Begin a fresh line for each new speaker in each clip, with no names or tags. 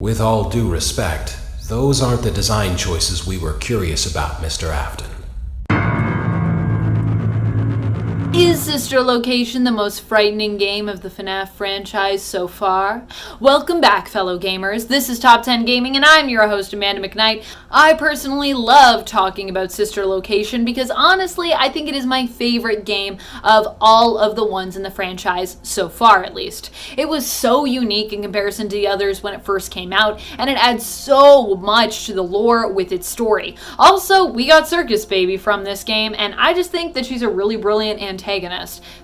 With all due respect, those aren't the design choices we were curious about, Mr. Afton.
Is Sister Location the most frightening game of the FNAF franchise so far? Welcome back, fellow gamers. This is Top 10 Gaming, and I'm your host, Amanda McKnight. I personally love talking about Sister Location because honestly, I think it is my favorite game of all of the ones in the franchise, so far at least. It was so unique in comparison to the others when it first came out, and it adds so much to the lore with its story. Also, we got Circus Baby from this game, and I just think that she's a really brilliant antagonist,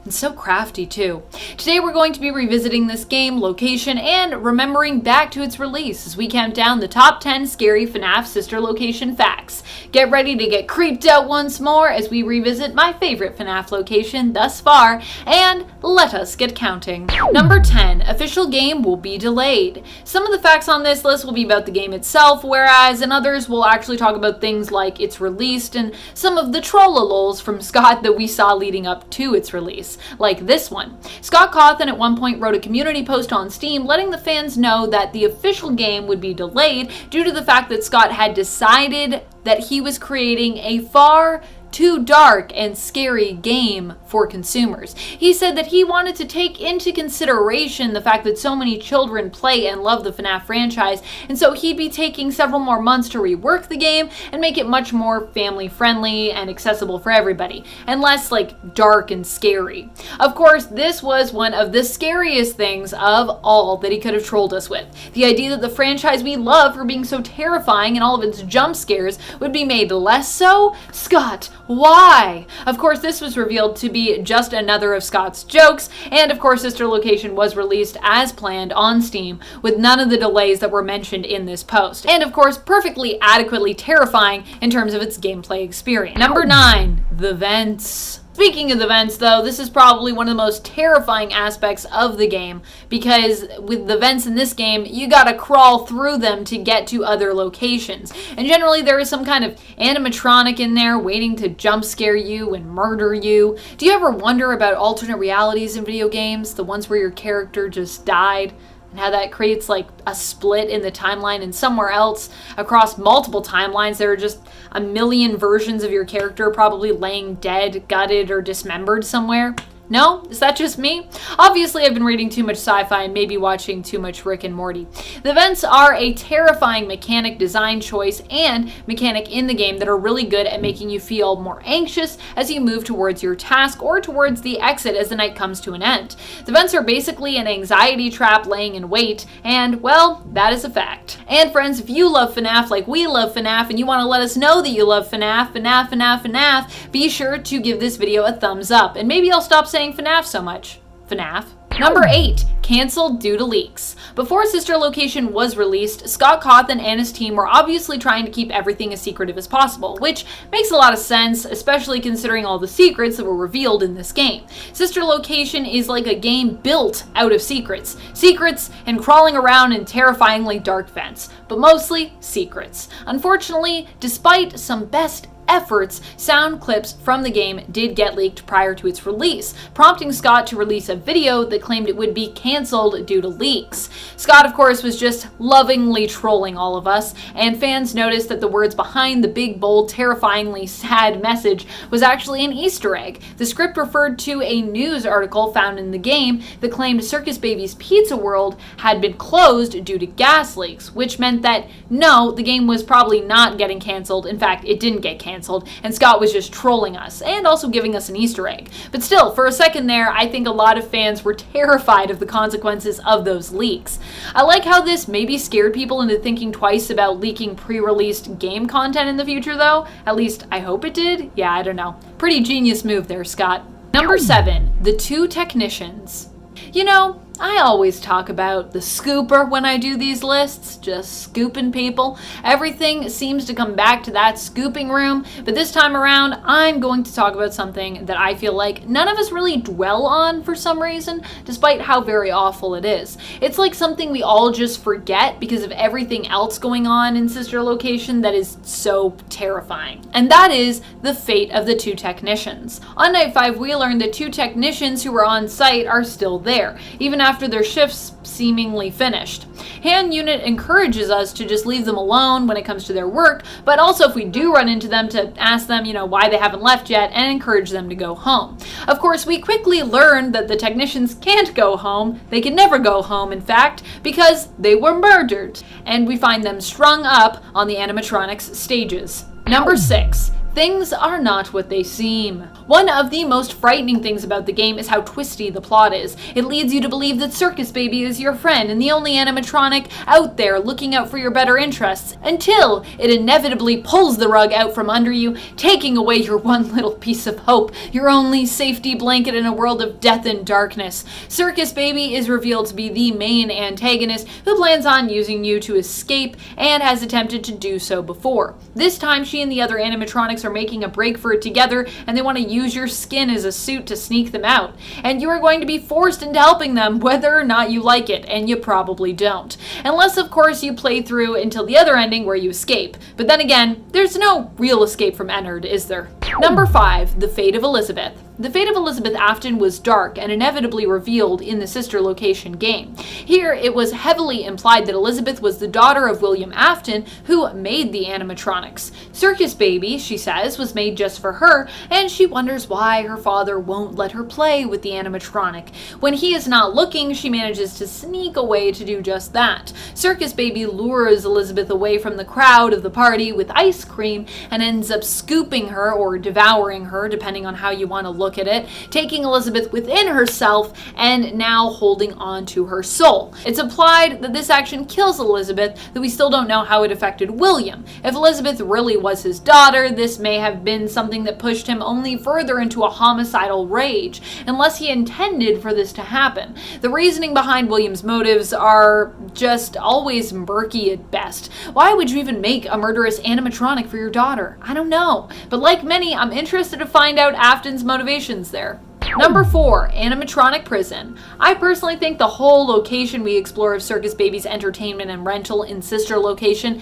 and so crafty too. Today we're going to be revisiting this game, Location, and remembering back to its release as we count down the top 10 scary FNAF Sister Location facts. Get ready to get creeped out once more as we revisit my favorite FNAF location thus far, and let us get counting. Number 10, official game will be delayed. Some of the facts on this list will be about the game itself, whereas in others we'll actually talk about things like its released and some of the trollalols from Scott that we saw leading up to its release, like this one. Scott Cawthon at one point wrote a community post on Steam letting the fans know that the official game would be delayed due to the fact that Scott had decided that he was creating a far too dark and scary game for consumers. He said that he wanted to take into consideration the fact that so many children play and love the FNAF franchise, and so he'd be taking several more months to rework the game and make it much more family friendly and accessible for everybody, and less like dark and scary. Of course, this was one of the scariest things of all that he could have trolled us with. The idea that the franchise we love for being so terrifying and all of its jump scares would be made less so? Scott, why? Of course, this was revealed to be just another of Scott's jokes, and of course, Sister Location was released as planned on Steam, with none of the delays that were mentioned in this post, and of course, perfectly adequately terrifying in terms of its gameplay experience. Number 9, the vents. Speaking of the vents, though, this is probably one of the most terrifying aspects of the game, because with the vents in this game, you gotta crawl through them to get to other locations. And generally there is some kind of animatronic in there waiting to jump scare you and murder you. Do you ever wonder about alternate realities in video games? The ones where your character just died? And how that creates like a split in the timeline, and somewhere else across multiple timelines there are just a million versions of your character probably laying dead, gutted, or dismembered somewhere. No? Is that just me? Obviously, I've been reading too much sci-fi and maybe watching too much Rick and Morty. The vents are a terrifying mechanic design choice and mechanic in the game that are really good at making you feel more anxious as you move towards your task or towards the exit as the night comes to an end. The vents are basically an anxiety trap laying in wait, and, well, that is a fact. And friends, if you love FNAF like we love FNAF and you want to let us know that you love FNAF, be sure to give this video a thumbs up, and maybe I'll stop saying FNAF so much. FNAF. Number 8, canceled due to leaks. Before Sister Location was released, Scott Cawthon and his team were obviously trying to keep everything as secretive as possible, which makes a lot of sense, especially considering all the secrets that were revealed in this game. Sister Location is like a game built out of secrets. Secrets and crawling around in terrifyingly dark vents, but mostly secrets. Unfortunately, despite some best efforts, sound clips from the game did get leaked prior to its release, prompting Scott to release a video that claimed it would be canceled due to leaks. Scott, of course, was just lovingly trolling all of us, and fans noticed that the words behind the big, bold, terrifyingly sad message was actually an Easter egg. The script referred to a news article found in the game that claimed Circus Baby's Pizza World had been closed due to gas leaks, which meant that no, the game was probably not getting canceled. In fact, it didn't get canceled, and Scott was just trolling us and also giving us an Easter egg. But still, for a second there, I think a lot of fans were terrified of the consequences of those leaks. I like how this maybe scared people into thinking twice about leaking pre-released game content in the future, though. At least I hope it did. Yeah, I don't know. Pretty genius move there, Scott. Number 7, the 2 technicians. You know, I always talk about the scooper when I do these lists, just scooping people. Everything seems to come back to that scooping room, but this time around, I'm going to talk about something that I feel like none of us really dwell on for some reason, despite how very awful it is. It's like something we all just forget because of everything else going on in Sister Location that is so terrifying. And that is the fate of the 2 technicians. On night 5, we learned that 2 technicians who were on site are still there, even after their shifts seemingly finished. Hand unit encourages us to just leave them alone when it comes to their work, but also if we do run into them, to ask them, why they haven't left yet and encourage them to go home. Of course, we quickly learn that the technicians can't go home. They can never go home, in fact, because they were murdered. And we find them strung up on the animatronics stages. Number 6. Things are not what they seem. One of the most frightening things about the game is how twisty the plot is. It leads you to believe that Circus Baby is your friend and the only animatronic out there looking out for your better interests, until it inevitably pulls the rug out from under you, taking away your one little piece of hope, your only safety blanket in a world of death and darkness. Circus Baby is revealed to be the main antagonist who plans on using you to escape and has attempted to do so before. This time she and the other animatronics are making a break for it together, and they want to use your skin as a suit to sneak them out. And you are going to be forced into helping them whether or not you like it, and you probably don't. Unless, of course, you play through until the other ending where you escape. But then again, there's no real escape from Ennard, is there? Number 5. The Fate of Elizabeth. The fate of Elizabeth Afton was dark and inevitably revealed in the sister location game. Here, it was heavily implied that Elizabeth was the daughter of William Afton, who made the animatronics. Circus Baby, she says, was made just for her, and she wonders why her father won't let her play with the animatronic. When he is not looking, she manages to sneak away to do just that. Circus Baby lures Elizabeth away from the crowd of the party with ice cream and ends up scooping her or devouring her, depending on how you want to look at it, taking Elizabeth within herself and now holding on to her soul. It's implied that this action kills Elizabeth, though we still don't know how it affected William. If Elizabeth really was his daughter, this may have been something that pushed him only further into a homicidal rage, unless he intended for this to happen. The reasoning behind William's motives are just always murky at best. Why would you even make a murderous animatronic for your daughter? I don't know. But like many, I'm interested to find out Afton's motivations there. Number 4, animatronic prison. I personally think the whole location we explore of Circus Baby's entertainment and rental in sister location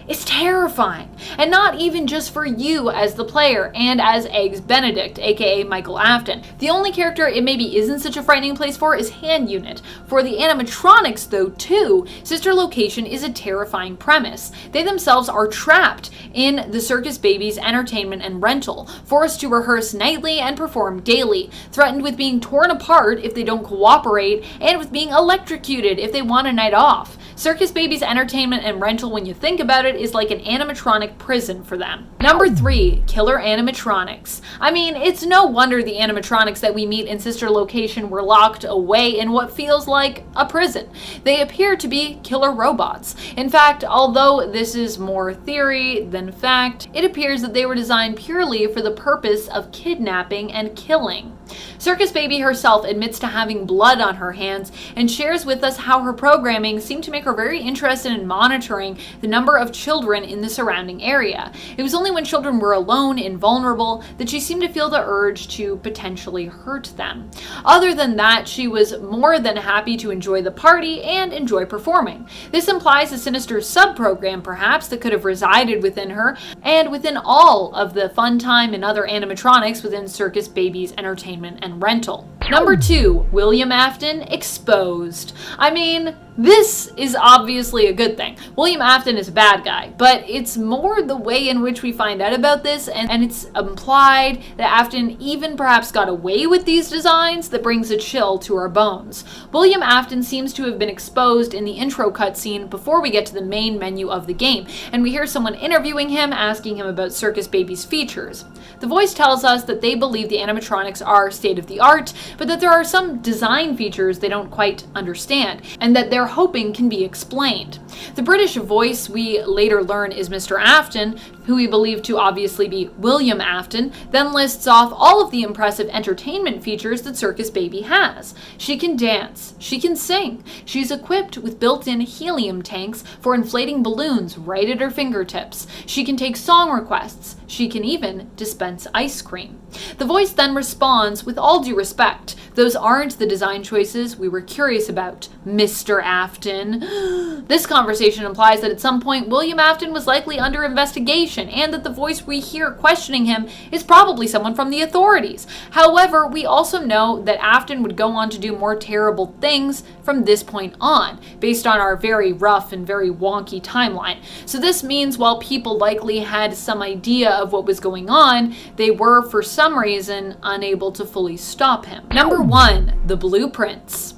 is terrifying, and not even just for you as the player and as Eggs Benedict, aka Michael Afton. The only character it maybe isn't such a frightening place for is Hand Unit. For the animatronics though too, sister location is a terrifying premise. They themselves are trapped in the Circus Baby's entertainment and rental, forced to rehearse nightly and perform daily, threatened with being torn apart if they don't cooperate, and with being electrocuted if they want a night off. Circus Baby's entertainment and rental, when you think about it, is like an animatronic prison for them. Number 3, killer animatronics. I mean, it's no wonder the animatronics that we meet in sister location were locked away in what feels like a prison. They appear to be killer robots. In fact, although this is more theory than fact, it appears that they were designed purely for the purpose of kidnapping and killing. Circus Baby herself admits to having blood on her hands and shares with us how her programming seemed to make her very interested in monitoring the number of children in the surrounding area. It was only when children were alone and vulnerable that she seemed to feel the urge to potentially hurt them. Other than that, she was more than happy to enjoy the party and enjoy performing. This implies a sinister sub-program perhaps that could have resided within her and within all of the fun time and other animatronics within Circus Baby's entertainment and rental. Number 2, William Afton exposed. I mean, this is obviously a good thing. William Afton is a bad guy, but it's more the way in which we find out about this, and it's implied that Afton even perhaps got away with these designs that brings a chill to our bones. William Afton seems to have been exposed in the intro cutscene before we get to the main menu of the game, and we hear someone interviewing him, asking him about Circus Baby's features. The voice tells us that they believe the animatronics are state-of-the-art, but that there are some design features they don't quite understand, and that they're hoping can be explained. The British voice we later learn is Mr. Afton, who we believe to obviously be William Afton, then lists off all of the impressive entertainment features that Circus Baby has. She can dance, she can sing, she's equipped with built-in helium tanks for inflating balloons right at her fingertips, she can take song requests, she can even dispense ice cream. The voice then responds with all due respect, the Those aren't the design choices we were curious about, Mr. Afton. This conversation implies that at some point William Afton was likely under investigation and that the voice we hear questioning him is probably someone from the authorities. However, we also know that Afton would go on to do more terrible things from this point on, based on our very rough and very wonky timeline. So this means while people likely had some idea of what was going on, they were, for some reason, unable to fully stop him. Number 1, the blueprints.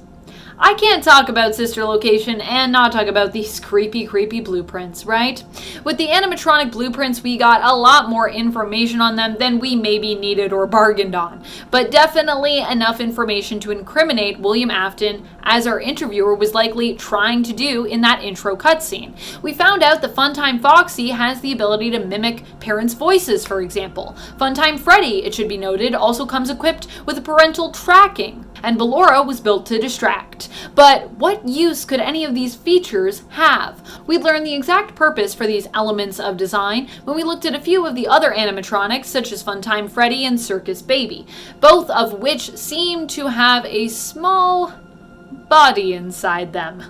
I can't talk about Sister Location and not talk about these creepy blueprints, right? With the animatronic blueprints, we got a lot more information on them than we maybe needed or bargained on, but definitely enough information to incriminate William Afton, as our interviewer was likely trying to do in that intro cutscene. We found out that Funtime Foxy has the ability to mimic parents' voices, for example. Funtime Freddy, it should be noted, also comes equipped with parental tracking, and Ballora was built to distract. But what use could any of these features have? We learned the exact purpose for these elements of design when we looked at a few of the other animatronics, such as Funtime Freddy and Circus Baby, both of which seem to have a small body inside them.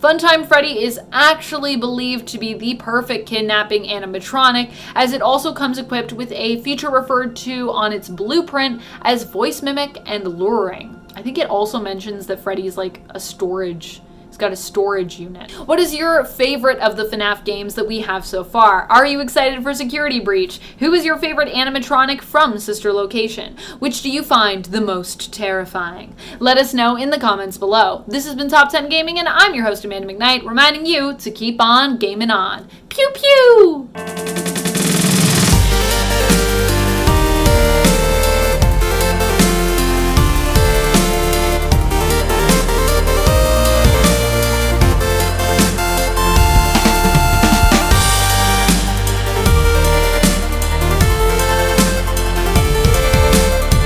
Funtime Freddy is actually believed to be the perfect kidnapping animatronic, as it also comes equipped with a feature referred to on its blueprint as voice mimic and luring. I think it also mentions that Freddy's like a storage. It's got a storage unit. What is your favorite of the FNAF games that we have so far? Are you excited for Security Breach? Who is your favorite animatronic from Sister Location? Which do you find the most terrifying? Let us know in the comments below. This has been Top 10 Gaming, and I'm your host, Amanda McKnight, reminding you to keep on gaming on. Pew pew!